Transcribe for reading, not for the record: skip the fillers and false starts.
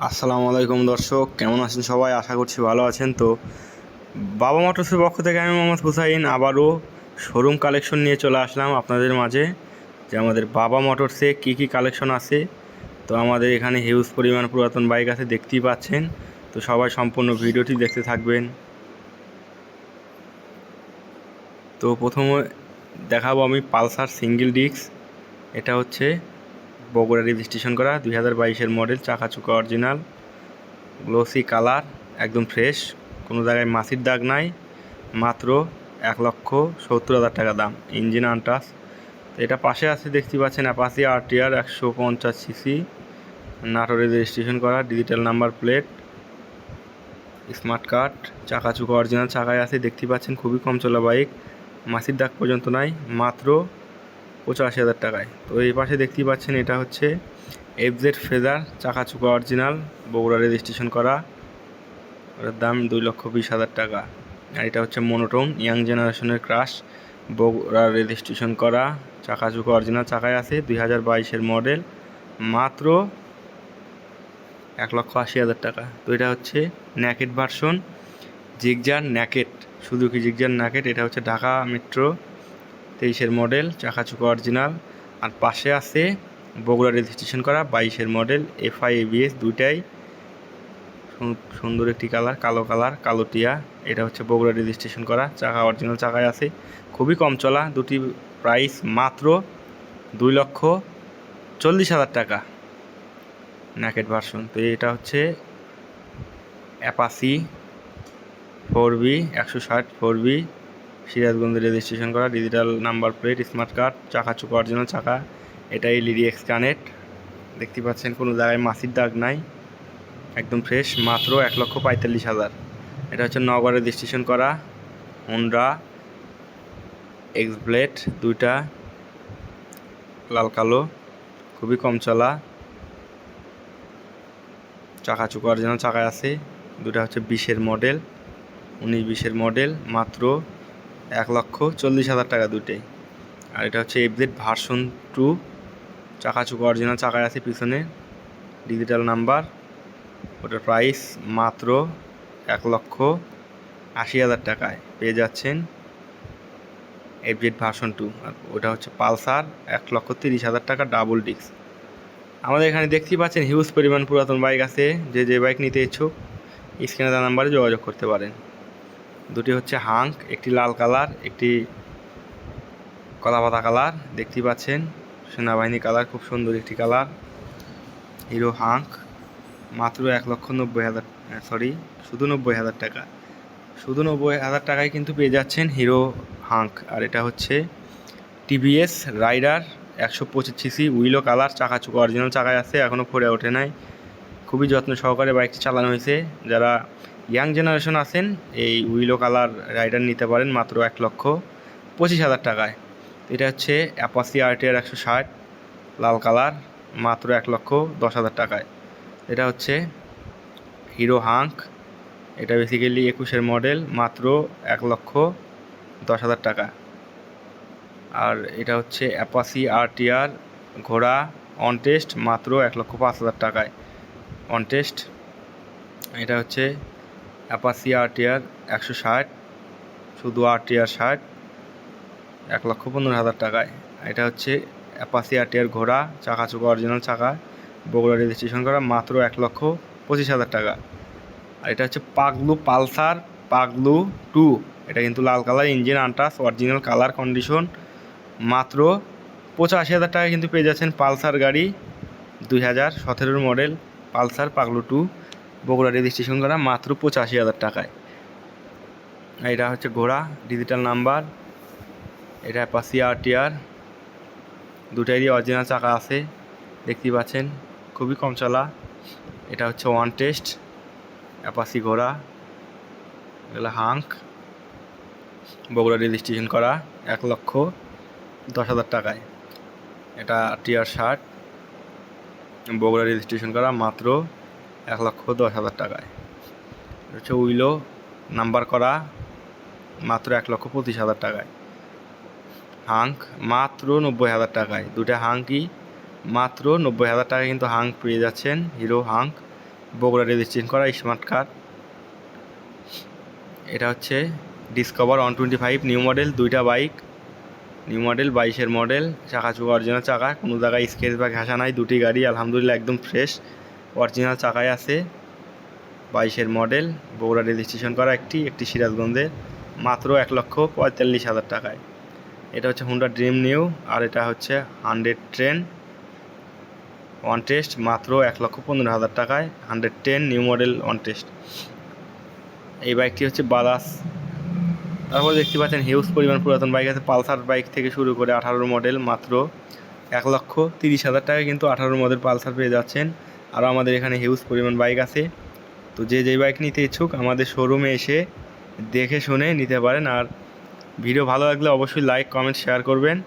আসসালামু আলাইকুম দর্শক, কেমন আছেন সবাই? আশা করছি ভালো আছেন। তো বাবা মোটরসের পক্ষ থেকে আমি মোহাম্মদ হুসাইন আবারও শোরুম কালেকশন নিয়ে চলে আসলাম আপনাদের মাঝে, যে আমাদের বাবা মোটরসে কী কী কালেকশন আছে। তো আমাদের এখানে হিউজ পরিমাণ পুরাতন বাইক আছে, দেখতেই পাচ্ছেন। তো সবাই সম্পূর্ণ ভিডিওটি দেখতে থাকবেন। তো প্রথমে দেখাবো আমি পালসার সিঙ্গেল ডিস্ক। এটা হচ্ছে বগুড়া রেজিস্ট্রেশন করা 2022-এর মডেল, চাকাচুকা অরিজিনাল, গ্লোসি কালার, একদম ফ্রেশ, কোনো জায়গায় মাছির দাগ নাই। মাত্র 1,70,000 টাকা দাম, ইঞ্জিন আনটাচ। তো এটা পাশে আছে, দেখতে পাচ্ছেন, অ্যাপাচি আরটিআর 150 সিসি, নাটোরে রেজিস্ট্রেশন করা, digital number plate, smart card, চাকাচুকা অরিজিনাল চাকায় আছে, দেখতে পাচ্ছেন। খুবই কম চলা বাইক, মাছির দাগ পর্যন্ত নাই, মাত্র 85,000 টাকায়। তো এই পাশে দেখতেই পাচ্ছেন, এটা হচ্ছে এফজেড ফেজার, চাকাচুকা অরিজিনাল, বগুড়া রেজিস্ট্রেশন করা, ওটার দাম 2,20,000 টাকা। আর এটা হচ্ছে মনোটোন ইয়াং জেনারেশনের ক্রাশ, বগুড়া রেজিস্ট্রেশন করা, চাকাচুকা অরিজিনাল চাকায় আছে, 2022-এর মডেল, মাত্র 1,80,000 টাকা। তো এটা হচ্ছে ন্যাকেট ভার্সন, জিগজার ন্যাকেট, শুধু কি জিগজার ন্যাকেট। এটা হচ্ছে ঢাকা মেট্রো 23-এর মডেল, চাকাচুকা অরিজিনাল। আর পাশে আছে বগুড়া রেজিস্ট্রেশন করা 22-এর মডেল, এফআই এবিএস, দুইটাই সুন্দর একটি কালার, কালো কালার, কালো টিয়া। এটা হচ্ছে বগুড়া রেজিস্ট্রেশন করা, চাকা অরিজিনাল চাকায় আছে, খুবই কম চলা। দুটি প্রাইস মাত্র 2,40,000 টাকা, ন্যাকেট ভার্সন। তো এটা হচ্ছে অ্যাপাসি 4বি 160 4বি, সিরাজগঞ্জে রেজিস্ট্রেশন করা, digital number plate, smart card, চাকাচুকা অরিজিনাল চাকা। এটা এলইডি এক্স কানেক্ট, দেখতে পাচ্ছেন, কোনো জায়গায় মাছির দাগ নাই, একদম ফ্রেশ, মাত্র 1,45,000। এটা হচ্ছে নগর রেজিস্ট্রেশন করা হোন্ডা এক্স ব্লেড, দুইটা লাল কালো, খুবই কম চলা, চাকাচুকা অরিজিনাল চাকায় আছে। দুটা হচ্ছে 20-এর মডেল, 19-20-এর মডেল, মাত্র 1,40,000 টাকা দুটোই। আর এটা হচ্ছে এফজেড ভার্সন 2, চাকাচুকা অরিজিনাল চাকায় আছে, পিছনে ডিজিটাল নাম্বার। ওটার প্রাইস মাত্র 1,80,000 টাকায় পেয়ে যাচ্ছেন এফজেড ভার্সন 2। আর ওটা হচ্ছে পালসার 1,30,000 টাকা ডাবল ডিস্ক। আমাদের এখানে দেখতেই পাচ্ছেন হিউজ পরিমাণ পুরাতন বাইক আছে, যে বাইক নিতে ইচ্ছুক স্ক্রিনে দেওয়া নাম্বারে যোগাযোগ করতে পারেন। দুটি হচ্ছে হাঙ্ক, একটি লাল কালার, একটি কলাপাতা কালার, দেখতেই পাচ্ছেন, সেনাবাহিনী কালার, খুব সুন্দর একটি কালার। হিরো হাঙ্ক, মাত্র 1,90,000, শুধু 90,000 টাকা, শুধু 90,000 টাকায় কিন্তু পেয়ে যাচ্ছেন হিরো হাঙ্ক। আর এটা হচ্ছে TVS Rider 125 CC, yellow colour, চাকাচুকা অরিজিনাল চাকায় আছে, এখনও ফোরে ওঠে নাই, খুবই যত্ন সহকারে বাইকটি চালানো হয়েছে। যারা ইয়াং জেনারেশন আছেন, এই উইলো কালার রাইডার নিতে পারেন মাত্র 1,25,000 টাকায়। এটা হচ্ছে অ্যাপাসি আরটিআর 160 লাল কালার, মাত্র 1,10,000 টাকায়। এটা হচ্ছে হিরো হাঙ্ক, এটা বেসিক্যালি 21-এর মডেল, মাত্র 1,10,000 টাকা। আর এটা হচ্ছে অ্যাপাসি আরটিআর ঘোড়া অন টেস্ট, মাত্র 1,05,000 টাকায় অন টেস্ট। এটা হচ্ছে অ্যাপাসি আরটিআর 160, শুধু আরটিআর 60, 1,15,000 টাকায়। এটা হচ্ছে অ্যাপাসি আরটিআর ঘোড়া, চাকাচুকা অরিজিনাল চাকা, বগুড়া রেজিস্ট্রেশন করা, মাত্র 1,25,000 টাকা। আর এটা হচ্ছে পাগলু পালসার পাগলু 2, এটা কিন্তু লাল colour, engine untouch, original colour condition, মাত্র 85,000 টাকায় কিন্তু পেয়ে যাচ্ছেন পালসার গাড়ি, 2017-এর মডেল পালসার পাগলু 2, বগুড়া রেজিস্ট্রেশন করা, মাত্র 85,000 টাকায়। এটা হচ্ছে ঘোড়া, ডিজিটাল নাম্বার, এটা অ্যাপাসি আরটিআর, দুটারই অরিজিনাল চাকা আছে, দেখতেই পাচ্ছেন, খুবই কম চলা। এটা হচ্ছে ওয়ান টেস্ট অ্যাপাসি ঘোড়া, এগুলো হাঙ্ক, বগুড়া রেজিস্ট্রেশন করা, 1,10,000 টাকায়। এটা টিআর 60, বগুড়া রেজিস্ট্রেশন করা, মাত্র 1,10,000 টাকায়। এটা হচ্ছে উইলো নাম্বার করা, মাত্র 1,25,000 টাকায়। হাঙ্ক মাত্র 90,000 টাকায়, দুটা হাঙ্কই মাত্র 90,000 টাকায় কিন্তু হাঙ্ক পেয়ে যাচ্ছেন, হিরো হাঙ্ক বগুড়া রেজিস্ট্রেশন করা স্মার্ট কার। এটা হচ্ছে ডিসকভার 125 নিউ মডেল, দুইটা বাইক, নিউ মডেল 22-এর মডেল, চাকা চুকা অরিজিনাল চাকা, কোনো জায়গায় স্কেচ বা ঘাসা নাই। দুটি গাড়ি আলহামদুলিল্লাহ একদম ফ্রেশ অরিজিনাল চাকায় আছে। 22-এর মডেল, বগুড়া রেজিস্ট্রেশন করা, একটি সিরাজগঞ্জের, মাত্র 1,45,000 টাকায়। এটা হচ্ছে হুন্ডা ড্রিম নিউ, আর এটা হচ্ছে 110 ওয়ান টেস্ট, মাত্র 1,15,000 টাকায়। 110 নিউ মডেল ওয়ান টেস্ট। এই বাইকটি হচ্ছে বাজাজ। তারপর দেখতে পাচ্ছেন হিউজ পরিমাণ পুরাতন বাইক আছে। পালসার বাইক থেকে শুরু করে 18 মডেল, মাত্র 1,30,000 টাকায় কিন্তু 18 মডেল পালসার পেয়ে যাচ্ছেন। আরও আমাদের এখানে হিউজ পরিমাণ বাইক আছে। তো যেই বাইক নিতে ইচ্ছুক আমাদের শোরুমে এসে দেখে শুনে নিতে পারেন। আর ভিডিও ভালো লাগলে অবশ্যই লাইক, কমেন্ট, শেয়ার করবেন।